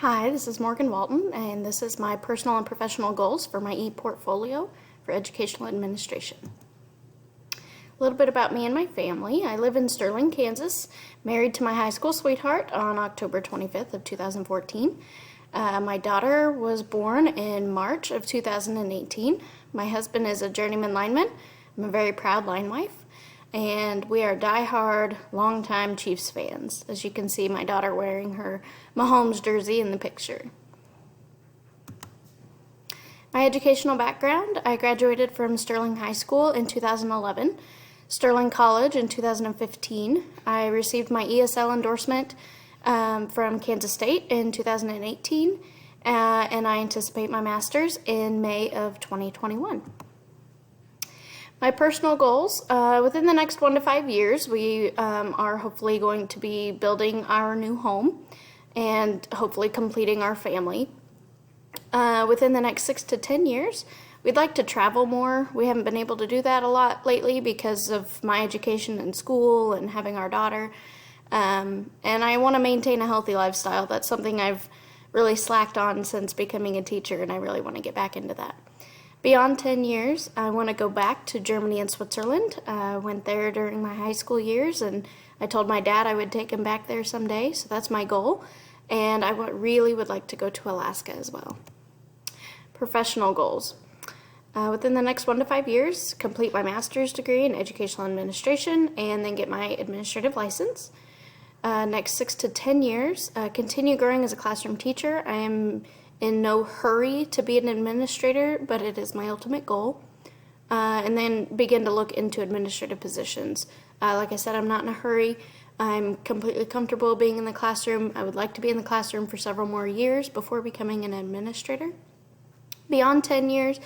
Hi, this is Morgan Walton, and this is my personal and professional goals for my e-portfolio for educational administration. A little bit about me and my family. I live in Sterling, Kansas, married to my high school sweetheart on October 25th of 2014. My daughter was born in March of 2018. My husband is a journeyman lineman. I'm a very proud line wife. And we are die-hard, long-time Chiefs fans. As you can see, my daughter wearing her Mahomes jersey in the picture. My educational background: I graduated from Sterling High School in 2011, Sterling College in 2015. I received my ESL endorsement from Kansas State in 2018, and I anticipate my master's in May of 2021. My personal goals: within the next 1 to 5 years, we are hopefully going to be building our new home and hopefully completing our family. Within the next 6 to 10 years, we'd like to travel more. We haven't been able to do that a lot lately because of my education in school and having our daughter. And I want to maintain a healthy lifestyle. That's something I've really slacked on since becoming a teacher, and I really want to get back into that. Beyond 10 years, I want to go back to Germany and Switzerland. I went there during my high school years, and I told my dad I would take him back there someday, so that's my goal. And I really would like to go to Alaska as well. Professional goals: within the next 1 to 5 years, complete my master's degree in educational administration and then get my administrative license. Next 6 to 10 years, continue growing as a classroom teacher. I am in no hurry to be an administrator, but it is my ultimate goal. And then begin to look into administrative positions. Like I said, I'm not in a hurry. I'm completely comfortable being in the classroom. I would like to be in the classroom for several more years before becoming an administrator. Beyond 10 years,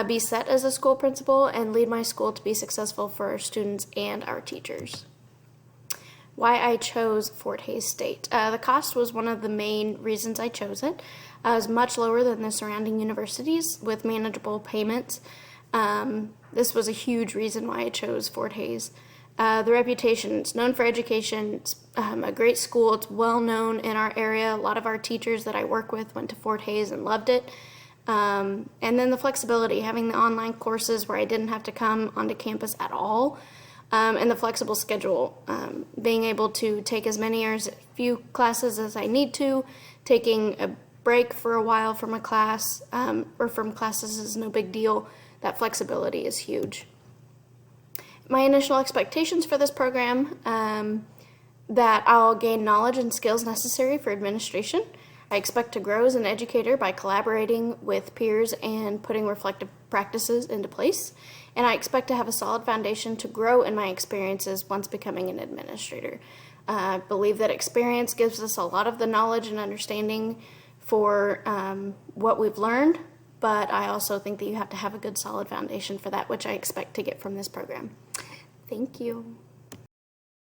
be set as a school principal and lead my school to be successful for our students and our teachers. Why I chose Fort Hays State. The cost was one of the main reasons I chose it. It was much lower than the surrounding universities with manageable payments. This was a huge reason why I chose Fort Hays. The reputation: it's known for education. It's a great school. It's well known in our area. A lot of our teachers that I work with went to Fort Hays and loved it. And then the flexibility, having the online courses where I didn't have to come onto campus at all. And the flexible schedule, being able to take as many or as few classes as I need to, taking a break for a while from a class or from classes is no big deal. That flexibility is huge. My initial expectations for this program: that I'll gain knowledge and skills necessary for administration. I expect to grow as an educator by collaborating with peers and putting reflective practices into place. And I expect to have a solid foundation to grow in my experiences once becoming an administrator. I believe that experience gives us a lot of the knowledge and understanding for what we've learned, but I also think that you have to have a good solid foundation for that, which I expect to get from this program. Thank you.